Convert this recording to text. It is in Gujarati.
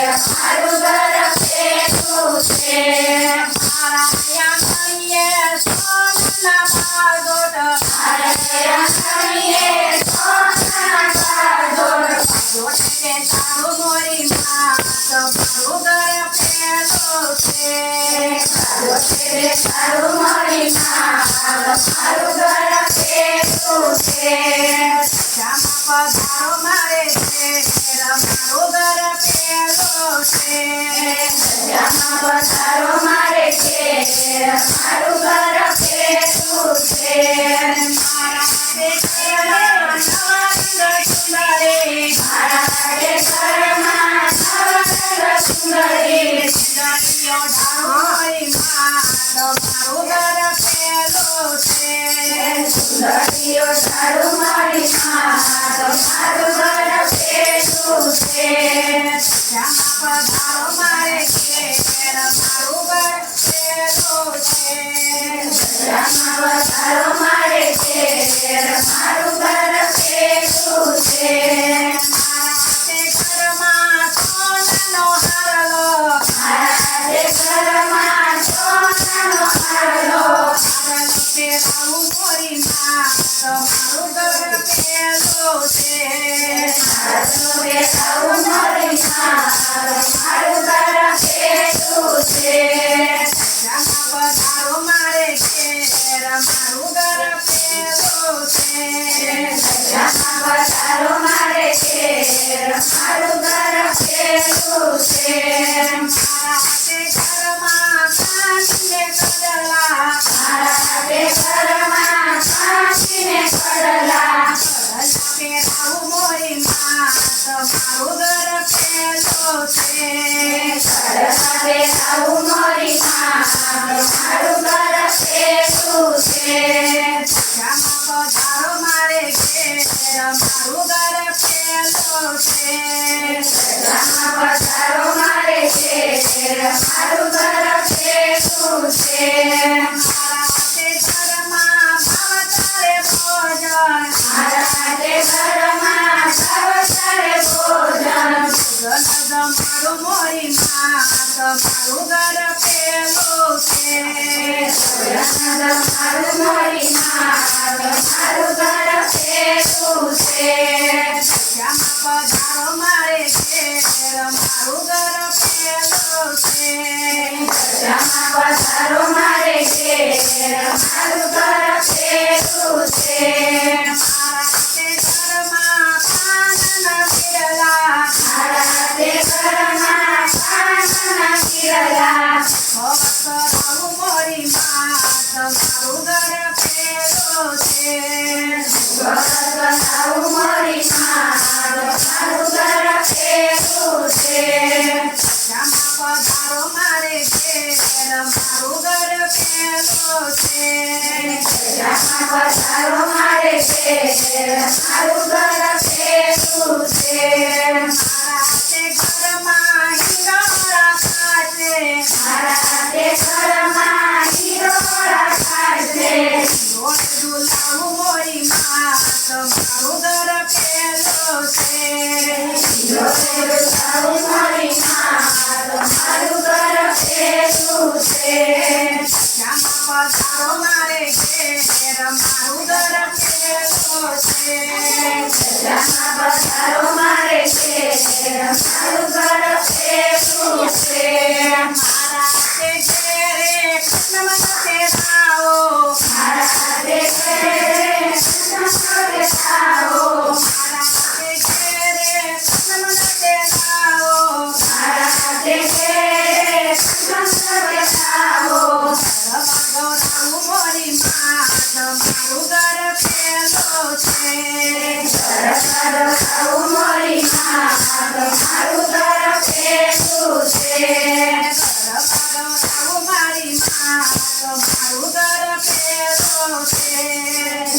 મારું ઘર પેલું છે મારા આંગણીએ સોનાના બારડોળ મારે આંગણીએ સોનાના બારડોળ જોડે તારું મોરી માં તો મારું ઘર પેલું છે તારું મારી માં મારું ઘર પેલું છે શ્યામા પધારો મારે ઘેર મારું ઘર પેલું છે શ્યામા પધારો મારે ઘેર મારું ઘર પેલું છે મારા ઘરમાં નવા રંગ સુંદરી મારા ઘરમાં નવા સુંદરી સુંદરીઓ ઢાળું મારી માં તો મારું ઘર પેલું છે સુંદરીઓ તારું મારી માં મારું ઘર પેલું છે શ્યામા પધારો મારે ઘેર મારું ઘર પેલું છે શ્યામા પધારો મારે ઘેર મારું ઘર પેલું છે મારા ઘરમાં સોનાનો હારલો મારા ઘરમાં સોનાનો હારલો હારલો પહેરાવું મોરી માં તો મારું ઘર પેલું છે મારું બેટાવું મારી માં મારું ઘર પેલું છે શ્યામા પધારો મારે ઘેર મારું ઘર પેલું છે શ્યામા પધારો મારે ઘેર મારું ઘર પેલું છે મારા ઘરમાં કાંચને કડલા મારા ઘરમાં કાચીને કડલા પહેરાવું મોરી માં તો મારું ઘર પેલું છે કડલા બેટાવું મારી માં મારું ઘર પેલું છે શ્યામા પધારો મારે ઘેર મારું ઘર પેલું છે શ્યામા પધારો મારે ઘેર મારું ઘર પેલું છે મારા ઘરમાં ભાવતારે ભોજન મારા ઘરમાં સવસરે ભોજન મારું મોરી માં તો મારું ઘર પેલું છે મારું મારી માં મારું ઘર પેલું છે શ્યામા પધારો મારે ઘેર મારું ઘર પેલું છે શ્યામા પધારો મારે ઘેર મારું ઘર પેલું છે મારા ઘરમાં પાનના પીરલા મારા ઘરમાં પાનના કિરલા કરાવું મોરી માં તો મારું ઘર પેલું છે બનાવું મારી માં મારું ઘર પેલું છે શ્યામા પધારો મારે ઘેર મારું ઘર પેલું છે શ્યામા પધારો મારે ઘેર મારું ઘર પેલું છે મારા ઘરમાં હિંડોળા ખાશે મારા ઘરમાં હિરોળા ખાશે ઢોળ ઝુલાવું મોરી માં તો મારું ઘર પેલું છે હિરોળાવું મારી માં મારું ઘર પેલું છે શ્યામા પધારો મારે ઘેર મારું ઘર પેલું છે શ્યામા પધારો મારે ઘેર મારું ઘર પેલું છે મારા ઘેરે કૃષ્ણ તેરાવો મારા ઘરે કૃષ્ણ બેઠાવો મારા ઘેરે કૃષ્ણ તેરાવો મારા ઘરે કૃષ્ણ બેઠાવો ગૌરાવું મોરી માં તો મારું ઘર પેલું છે સરકારું મારી માં મારું ઘર પેલું છે ગૌરાવું મારી માં તો મારું ઘર પેલું છે